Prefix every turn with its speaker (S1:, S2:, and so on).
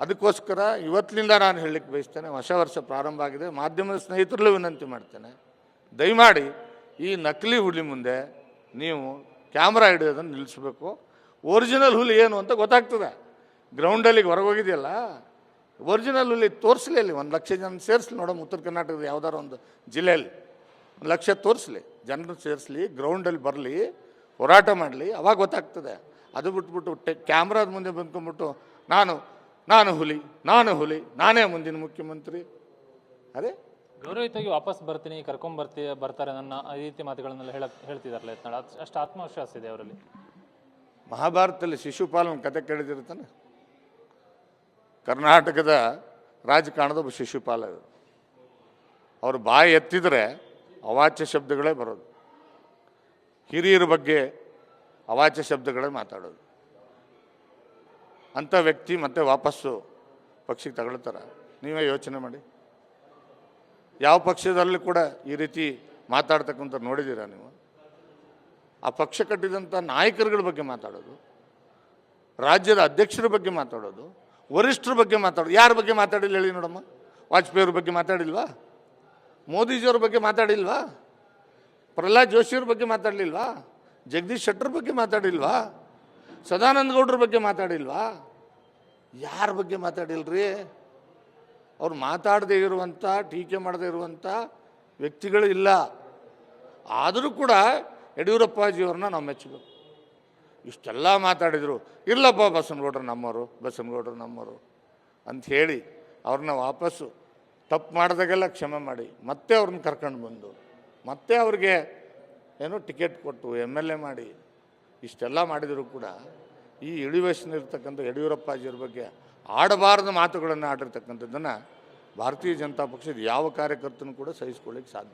S1: ಅದಕ್ಕೋಸ್ಕರ ಇವತ್ತಿನಿಂದ ನಾನು ಹೇಳಲಿಕ್ಕೆ ಬಯಸ್ತೇನೆ, ಹೊಸ ವರ್ಷ ಪ್ರಾರಂಭ ಆಗಿದೆ, ಮಾಧ್ಯಮದ ಸ್ನೇಹಿತರಲ್ಲೂ ವಿನಂತಿ ಮಾಡ್ತೇನೆ, ದಯಮಾಡಿ ಈ ನಕಲಿ ಹುಲಿ ಮುಂದೆ ನೀವು ಕ್ಯಾಮ್ರಾ ಹಿಡಿಯೋದನ್ನು ನಿಲ್ಲಿಸಬೇಕು. ಒರಿಜಿನಲ್ ಹುಲಿ ಏನು ಅಂತ ಗೊತ್ತಾಗ್ತದೆ. ಗ್ರೌಂಡಲ್ಲಿ ಹೊರಗೋಗಿದೆಯಲ್ಲ, ಒರಿಜಿನಲ್ ಹುಲಿ ತೋರಿಸಲಿ, ಅಲ್ಲಿ 1,00,000 ಜನ ಸೇರಿಸಲಿ ನೋಡೋಣ. ಉತ್ತರ ಕರ್ನಾಟಕದ ಯಾವ್ದಾರು ಒಂದು ಜಿಲ್ಲೆಯಲ್ಲಿ 1,00,000 ತೋರಿಸಲಿ, ಜನರು ಸೇರಿಸಲಿ, ಗ್ರೌಂಡಲ್ಲಿ ಬರಲಿ, ಹೋರಾಟ ಮಾಡಲಿ, ಅವಾಗ ಗೊತ್ತಾಗ್ತದೆ. ಅದು ಬಿಟ್ಬಿಟ್ಟು ಕ್ಯಾಮ್ರಾದ ಮುಂದೆ ಬಂದ್ಕೊಂಡ್ಬಿಟ್ಟು ನಾನು ಹುಲಿ, ನಾನೇ ಮುಂದಿನ ಮುಖ್ಯಮಂತ್ರಿ. ಅದೇ
S2: ಗೌರವಯುತವಾಗಿ ವಾಪಸ್ ಬರ್ತೀನಿ, ಬರ್ತಾರೆ ನನ್ನ ಈ ರೀತಿ ಮಾತುಗಳನ್ನೆಲ್ಲ ಹೇಳ್ತಿದಾರಲ್ಲ ಯತ್ನಾಳ್, ಅಷ್ಟು ಆತ್ಮವಿಶ್ವಾಸ ಇದೆ ಅವರಲ್ಲಿ.
S1: ಮಹಾಭಾರತದಲ್ಲಿ ಶಿಶುಪಾಲನ ಕತೆ ಕೇಳಿದಿರ್ತಾನೆ. ಕರ್ನಾಟಕದ ರಾಜಕಾರಣದ ಒಬ್ಬ ಶಿಶುಪಾಲ. ಅವ್ರ ಬಾಯಿ ಎತ್ತಿದ್ರೆ ಅವಾಚ್ಯ ಶಬ್ದಗಳೇ ಬರೋದು. ಹಿರಿಯರ ಬಗ್ಗೆ ಅವಾಚ್ಯ ಶಬ್ದಗಳೇ ಮಾತಾಡೋದು. ಅಂಥ ವ್ಯಕ್ತಿ ಮತ್ತೆ ವಾಪಸ್ಸು ಪಕ್ಷಕ್ಕೆ ತಗೊಳ್ತಾರ? ನೀವೇ ಯೋಚನೆ ಮಾಡಿ. ಯಾವ ಪಕ್ಷದಲ್ಲೂ ಕೂಡ ಈ ರೀತಿ ಮಾತಾಡ್ತಕ್ಕಂಥ ನೋಡಿದ್ದೀರಾ ನೀವು? ಆ ಪಕ್ಷ ಕಟ್ಟಿದಂಥ ನಾಯಕರುಗಳ ಬಗ್ಗೆ ಮಾತಾಡೋದು, ರಾಜ್ಯದ ಅಧ್ಯಕ್ಷರ ಬಗ್ಗೆ ಮಾತಾಡೋದು, ವರಿಷ್ಠರ ಬಗ್ಗೆ ಮಾತಾಡೋದು. ಯಾರ ಬಗ್ಗೆ ಮಾತಾಡಿಲ್ಲ ಹೇಳಿ ನೋಡಮ್ಮ? ವಾಜಪೇಯಿ ಅವ್ರ ಬಗ್ಗೆ ಮಾತಾಡಿಲ್ವಾ? ಮೋದಿಜಿಯವ್ರ ಬಗ್ಗೆ ಮಾತಾಡಿಲ್ವಾ? ಪ್ರಹ್ಲಾದ್ ಜೋಶಿಯವ್ರ ಬಗ್ಗೆ ಮಾತಾಡಲಿಲ್ವಾ? ಜಗದೀಶ್ ಶೆಟ್ಟರ್ ಬಗ್ಗೆ ಮಾತಾಡಿಲ್ವಾ? ಸದಾನಂದ ಗೌಡ್ರ ಬಗ್ಗೆ ಮಾತಾಡಿಲ್ವಾ? ಯಾರ ಬಗ್ಗೆ ಮಾತಾಡಿಲ್ರಿ? ಅವ್ರು ಮಾತಾಡದೇ ಇರುವಂಥ, ಟೀಕೆ ಮಾಡದೇ ಇರುವಂಥ ವ್ಯಕ್ತಿಗಳು ಇಲ್ಲ. ಆದರೂ ಕೂಡ ಯಡಿಯೂರಪ್ಪಾಜಿಯವ್ರನ್ನ ನಾವು ಮೆಚ್ಚಬೇಕು. ಇಷ್ಟೆಲ್ಲ ಮಾತಾಡಿದರು, ಇಲ್ಲಪ್ಪ ಬಸನಗೌಡರು ನಮ್ಮವರು ಅಂಥೇಳಿ ಅವ್ರನ್ನ ವಾಪಸ್ಸು ತಪ್ಪು ಮಾಡಿದಾಗೆಲ್ಲ ಕ್ಷಮೆ ಮಾಡಿ ಮತ್ತೆ ಅವ್ರನ್ನ ಕರ್ಕೊಂಡು ಬಂದು ಮತ್ತೆ ಅವ್ರಿಗೆ ಏನೋ ಟಿಕೆಟ್ ಕೊಟ್ಟು MLA ಮಾಡಿ ಇಷ್ಟೆಲ್ಲ ಮಾಡಿದರೂ ಕೂಡ ಈ ಇಳಿವಯಸ್ಸಿನಿರ್ತಕ್ಕಂಥ ಯಡಿಯೂರಪ್ಪಾಜಿಯವ್ರ ಬಗ್ಗೆ ಆಡಬಾರದ ಮಾತುಗಳನ್ನು ಆಡಿರ್ತಕ್ಕಂಥದ್ದನ್ನು ಭಾರತೀಯ ಜನತಾ ಪಕ್ಷದ ಯಾವ ಕಾರ್ಯಕರ್ತನೂ ಕೂಡ ಸಹಿಸ್ಕೊಳ್ಳಿಕ್ಕೆ ಸಾಧ್ಯ.